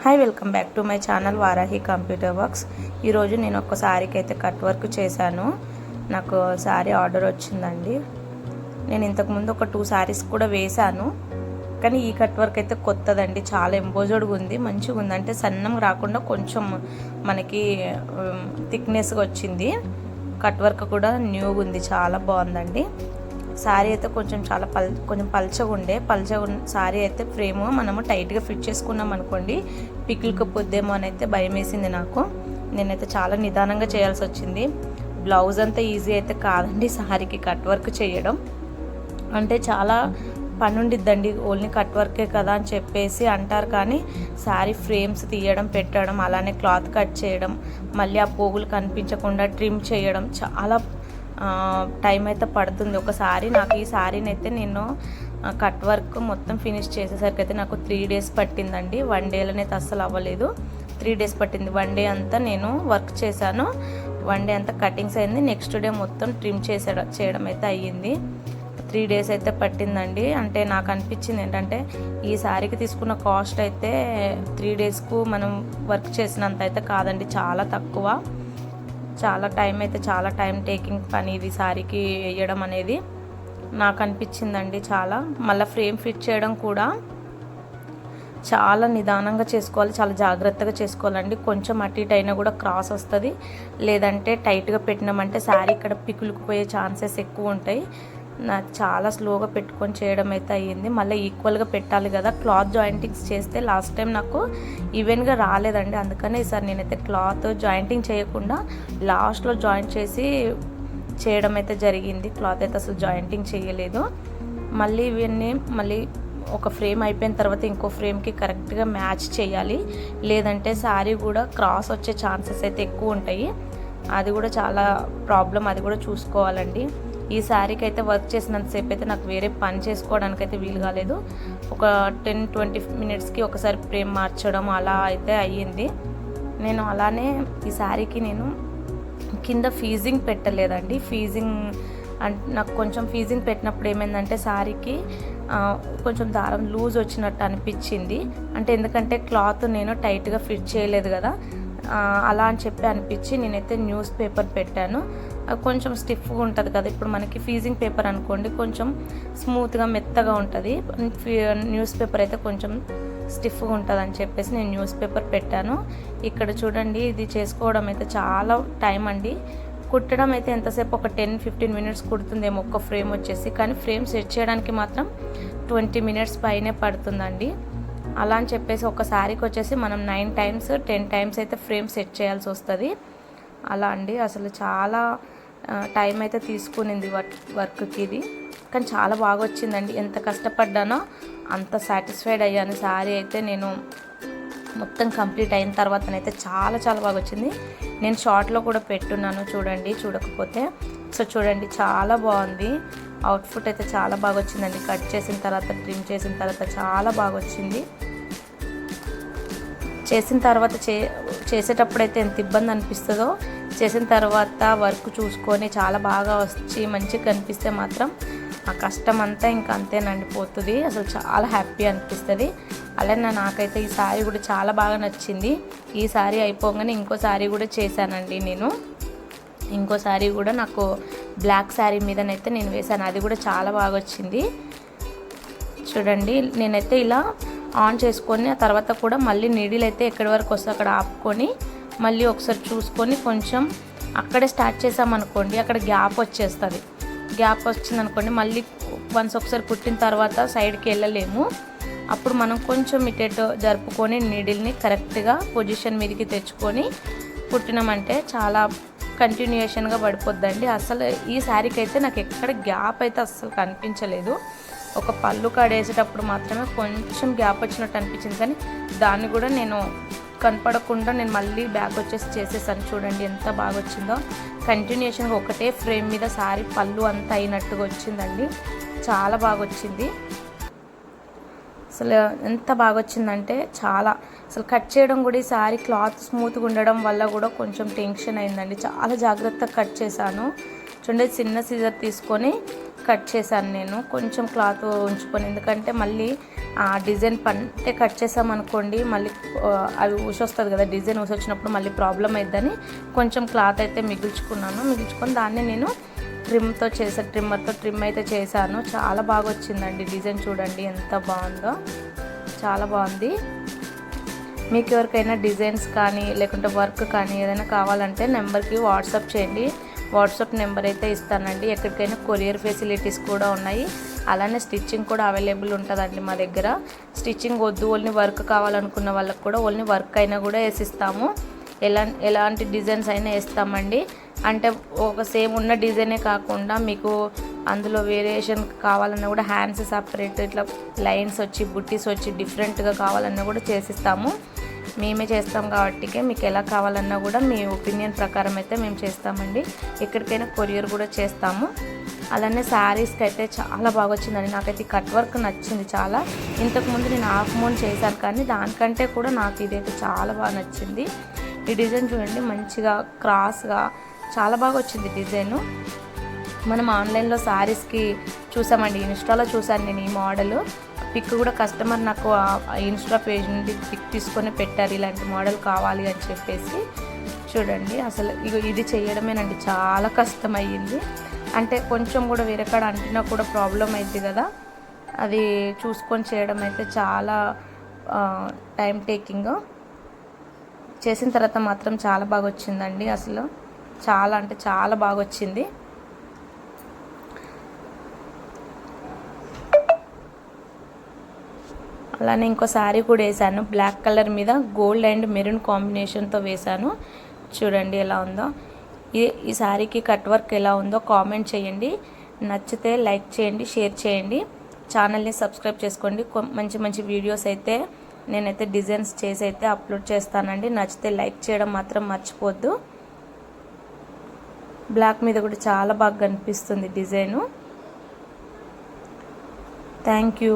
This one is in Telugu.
Hi, welcome back to my channel Varahi computer works. ఈరోజు నేను ఒక శారీకి అయితే కట్ వర్క్ చేశాను. నాకు శారీ ఆర్డర్ వచ్చిందండి. నేను ఇంతకుముందు ఒక 2 శారీస్ కూడా వేశాను, కానీ ఈ కట్ వర్క్ అయితే కొత్తదండి. చాలా ఎంబోజర్డ్గా ఉంది, మంచిగా ఉంది. అంటే సన్నం రాకుండా కొంచెం మనకి థిక్నెస్గా వచ్చింది. కట్ వర్క్ కూడా న్యూగా ఉంది, చాలా బాగుందండి. శారీ అయితే కొంచెం పల్చగా ఉండే శారీ అయితే ఫ్రేమ్ మనము టైట్గా ఫిట్ చేసుకున్నాం అనుకోండి, పికిల్కి పొద్దేమో అని అయితే భయం వేసింది నాకు. నేనైతే చాలా నిదానంగా చేయాల్సి వచ్చింది. బ్లౌజ్ అంతా ఈజీ అయితే కాదండి శారీకి కట్ వర్క్ చేయడం. అంటే చాలా పని ఉండిద్దండి, ఓన్లీ కట్ వర్కే కదా అని చెప్పేసి అంటారు. కానీ శారీ ఫ్రేమ్స్ తీయడం, పెట్టడం, అలానే క్లాత్ కట్ చేయడం, మళ్ళీ ఆ పోగులు కనిపించకుండా ట్రిమ్ చేయడం చాలా టైం అయితే పడుతుంది. ఒకసారి నాకు ఈ శారీని అయితే నేను కట్ వర్క్ మొత్తం ఫినిష్ చేసేసరికి అయితే నాకు 3 days పట్టిందండి. 1 dayలోనే అయితే అస్సలు అవ్వలేదు, 3 days పట్టింది. 1 day అంతా నేను వర్క్ చేశాను, 1 day అంతా కటింగ్స్ అయింది. నెక్స్ట్ డే మొత్తం ట్రిమ్ చేయడం అయితే అయ్యింది. 3 days అయితే పట్టిందండి. అంటే నాకు అనిపించింది ఏంటంటే ఈ శారీకి తీసుకున్న కాస్ట్ అయితే 3 daysకు మనం వర్క్ చేసినంత అయితే కాదండి, చాలా తక్కువ. చాలా టైం టేకింగ్ పని ఇది శారీకి వేయడం అనేది నాకు అనిపించిందండి. చాలా మళ్ళీ ఫ్రేమ్ ఫిట్ చేయడం కూడా చాలా నిదానంగా చేసుకోవాలి, చాలా జాగ్రత్తగా చేసుకోవాలండి. కొంచెం అటు ఇటు అయినా కూడా క్రాస్ వస్తుంది, లేదంటే టైట్గా పెట్టినామంటే శారీ ఇక్కడ పికులుకు పోయే ఛాన్సెస్ ఎక్కువ ఉంటాయి. నాకు చాలా స్లోగా పెట్టుకొని చేయడం అయితే అయ్యింది. మళ్ళీ ఈక్వల్గా పెట్టాలి కదా. క్లాత్ జాయింటింగ్స్ చేస్తే లాస్ట్ టైం నాకు ఈవెన్గా రాలేదండి, అందుకనే ఈసారి నేనైతే క్లాత్ జాయింటింగ్ చేయకుండా లాస్ట్లో జాయింట్ చేసి చేయడం అయితే జరిగింది. క్లాత్ అయితే అసలు జాయింటింగ్ చేయలేదు. మళ్ళీ ఇవన్నీ ఒక ఫ్రేమ్ అయిపోయిన తర్వాత ఇంకో ఫ్రేమ్కి కరెక్ట్గా మ్యాచ్ చేయాలి, లేదంటే శారీ కూడా క్రాస్ వచ్చే ఛాన్సెస్ అయితే ఎక్కువ ఉంటాయి. అది కూడా చాలా ప్రాబ్లం, అది కూడా చూసుకోవాలండి. ఈ శారీకి అయితే వర్క్ చేసినంతసేపు అయితే నాకు వేరే పని చేసుకోవడానికి అయితే వీలు కాలేదు. ఒక 10-20 minutesకి ఒకసారి ఫ్రేమ్ మార్చడం అలా అయితే అయ్యింది. నేను అలానే ఈ శారీకి నేను కింద ఫీజింగ్ పెట్టలేదండి. నాకు కొంచెం ఫీజింగ్ పెట్టినప్పుడు ఏమైందంటే శారీకి కొంచెం దారం లూజ్ వచ్చినట్టు అనిపించింది. అంటే ఎందుకంటే క్లాత్ నేను టైట్గా ఫిట్ చేయలేదు కదా, అలా అని చెప్పి అనిపించి నేనైతే న్యూస్ పేపర్ పెట్టాను. కొంచెం స్టిఫ్గా ఉంటుంది కదా, ఇప్పుడు మనకి ఫీజింగ్ పేపర్ అనుకోండి కొంచెం స్మూత్గా మెత్తగా ఉంటుంది, న్యూస్ పేపర్ అయితే కొంచెం స్టిఫ్గా ఉంటుంది అని చెప్పేసి నేను న్యూస్ పేపర్ పెట్టాను. ఇక్కడ చూడండి, ఇది చేసుకోవడం అయితే చాలా టైం అండి. కుట్టడం అయితే ఎంతసేపు ఒక 10-15 minutes కుడుతుందేమో ఒక్క ఫ్రేమ్ వచ్చేసి, కానీ ఫ్రేమ్ సెట్ చేయడానికి మాత్రం 20 minutes పైనే పడుతుందండి. అలా అని చెప్పేసి ఒక శారీకి వచ్చేసి మనం 9 times 10 times అయితే ఫ్రేమ్ సెట్ చేయాల్సి వస్తుంది. అలా అండి, అసలు చాలా టైం అయితే తీసుకునింది వర్క్కి ఇది, కానీ చాలా బాగా వచ్చిందండి. ఎంత కష్టపడ్డానో అంత సాటిస్ఫైడ్ అయ్యాను. శారీ అయితే నేను మొత్తం కంప్లీట్ అయిన తర్వాతనైతే చాలా బాగా వచ్చింది. నేను షార్ట్లో కూడా పెట్టున్నాను, చూడండి చూడకపోతే. సో చూడండి, చాలా బాగుంది. అవుట్ఫుట్ అయితే చాలా బాగా వచ్చిందండి. కట్ చేసిన తర్వాత, ట్రిమ్ చేసిన తర్వాత చాలా బాగా వచ్చింది. చేసిన తర్వాత చేసేటప్పుడు అయితే ఎంత ఇబ్బంది అనిపిస్తుందో, చేసిన తర్వాత వర్క్ చూసుకొని చాలా బాగా వచ్చి మంచిగా కనిపిస్తే మాత్రం ఆ కష్టం అంతా ఇంకా అంతేనండి పోతుంది. అసలు చాలా హ్యాపీ అనిపిస్తుంది. అలానే నాకైతే ఈ శారీ కూడా చాలా బాగా నచ్చింది. ఈ శారీ అయిపోగానే ఇంకో శారీ కూడా చేశానండి నేను. ఇంకో శారీ కూడా నాకు బ్లాక్ శారీ మీదనైతే నేను వేశాను, అది కూడా చాలా బాగా వచ్చింది. చూడండి, నేనైతే ఇలా ఆన్ చేసుకొని ఆ తర్వాత కూడా మళ్ళీ నీడిల్ అయితే ఎక్కడి వరకు వస్తే అక్కడ ఆపుకొని మళ్ళీ ఒకసారి చూసుకొని కొంచెం అక్కడే స్టార్ట్ చేసామనుకోండి, అక్కడ గ్యాప్ వచ్చేస్తుంది. గ్యాప్ వచ్చిందనుకోండి, మళ్ళీ వన్స్ ఒకసారి కుట్టిన తర్వాత సైడ్కి వెళ్ళలేము. అప్పుడు మనం కొంచెం ఇటేటో జరుపుకొని నీడిల్ని కరెక్ట్గా పొజిషన్ మీదకి తెచ్చుకొని కుట్టినామంటే చాలా కంటిన్యూషన్గా పడిపోద్దండి. అసలు ఈ శారీకి అయితే నాకు ఎక్కడ గ్యాప్ అయితే అస్సలు కనిపించలేదు. ఒక పళ్ళు కాడేసేటప్పుడు మాత్రమే కొంచెం గ్యాప్ వచ్చినట్టు అనిపించింది, కానీ దాన్ని కూడా నేను కనపడకుండా నేను మళ్ళీ బ్యాక్ వచ్చేసి చేసేసాను. చూడండి ఎంత బాగా వచ్చిందో. కంటిన్యూషన్గా ఒకటే ఫ్రేమ్ మీద శారీ పళ్ళు అంతా అయినట్టుగా వచ్చిందండి, చాలా బాగా వచ్చింది. అసలు ఎంత బాగా వచ్చిందంటే అసలు కట్ చేయడం కూడా ఈ శారీ క్లాత్ స్మూత్గా ఉండడం వల్ల కూడా కొంచెం టెన్షన్ అయిందండి. చాలా జాగ్రత్తగా కట్ చేశాను. చూడండి, చిన్న సీజర్ తీసుకొని కట్ చేశాను నేను, కొంచెం క్లాత్ ఉంచుకొని. ఎందుకంటే మళ్ళీ ఆ డిజైన్ పంటే కట్ చేసామనుకోండి మళ్ళీ అది ఊసొస్తుంది కదా, డిజైన్ ఊసొచ్చినప్పుడు మళ్ళీ ప్రాబ్లం అయిద్దని కొంచెం క్లాత్ అయితే మిగిల్చుకొని దాన్ని నేను ట్రిమ్మర్తో ట్రిమ్ అయితే చేశాను. చాలా బాగా వచ్చిందండి డిజైన్. చూడండి ఎంత బాగుందో, చాలా బాగుంది. మీకు ఎవరికైనా డిజైన్స్ కానీ లేకుంటే వర్క్ కానీ ఏదైనా కావాలంటే నెంబర్కి వాట్సాప్ చేయండి. వాట్సాప్ నెంబర్ అయితే ఇస్తానండి. ఎక్కడికైనా కొరియర్ ఫెసిలిటీస్ కూడా ఉన్నాయి. అలానే స్టిచ్చింగ్ కూడా అవైలబుల్ ఉంటుందండి మా దగ్గర. స్టిచ్చింగ్ వద్దు, ఓన్లీ వర్క్ కావాలనుకున్న వాళ్ళకి కూడా ఓన్లీ వర్క్ అయినా కూడా వేసిస్తాము. ఎలాంటి డిజైన్స్ అయినా వేస్తామండి. అంటే ఒక సేమ్ ఉన్న డిజైనే కాకుండా మీకు అందులో వేరియేషన్ కావాలన్నా కూడా హ్యాండ్స్ సపరేట్ ఇట్లా లైన్స్ వచ్చి బుట్టీస్ వచ్చి డిఫరెంట్గా కావాలన్నా కూడా చేసిస్తాము. మేమే చేస్తాం కాబట్టి మీకు ఎలా కావాలన్నా కూడా మీ ఒపీనియన్ ప్రకారం అయితే మేము చేస్తామండి. ఎక్కడికైనా కొరియర్ కూడా చేస్తాము. అలానే శారీస్కి అయితే చాలా బాగా వచ్చిందండి. నాకైతే కట్ వర్క్ నచ్చింది చాలా. ఇంతకుముందు నేను హాఫ్ మూన్ చేశాను, కానీ దానికంటే కూడా నాకు ఇదైతే చాలా బాగా నచ్చింది. ఈ డిజైన్ చూడండి, మంచిగా క్రాస్గా చాలా బాగా వచ్చింది డిజైను. మనం ఆన్లైన్లో శారీస్కి చూసామండి, ఇన్స్టాలో చూసాను నేను ఈ మోడల్. పిక్ కూడా కస్టమర్ నాకు ఇన్స్టా పేజ్ నుండి పిక్ తీసుకొని పెట్టారు, ఇలాంటి మోడల్ కావాలి అని చెప్పేసి. చూడండి అసలు ఇది చేయడమేనండి చాలా కష్టమయ్యింది. అంటే కొంచెం కూడా వేరే కాడ అంటినా కూడా ప్రాబ్లం అయింది కదా, అది చూసుకొని చేయడం అయితే చాలా టైం టేకింగ్. చేసిన తర్వాత మాత్రం చాలా బాగా వచ్చిందండి. అసలు చాలా అంటే చాలా బాగా వచ్చింది. అలానే ఇంకో శారీ కూడా వేసాను, బ్లాక్ కలర్ మీద గోల్డ్ అండ్ మెరూన్ కాంబినేషన్తో వేసాను. చూడండి ఎలా ఉందో. ఈ శారీకి కట్ వర్క్ ఎలా ఉందో కామెంట్ చేయండి. నచ్చితే లైక్ చేయండి, షేర్ చేయండి, ఛానల్ని సబ్స్క్రైబ్ చేసుకోండి. మంచి మంచి వీడియోస్ అయితే నేనైతే డిజైన్స్ చేసి అయితే అప్లోడ్ చేస్తానండి. నచ్చితే లైక్ చేయడం మాత్రం మర్చిపోద్దు. బ్లాక్ మీద కూడా చాలా బాగా కనిపిస్తుంది డిజైను. Thank you.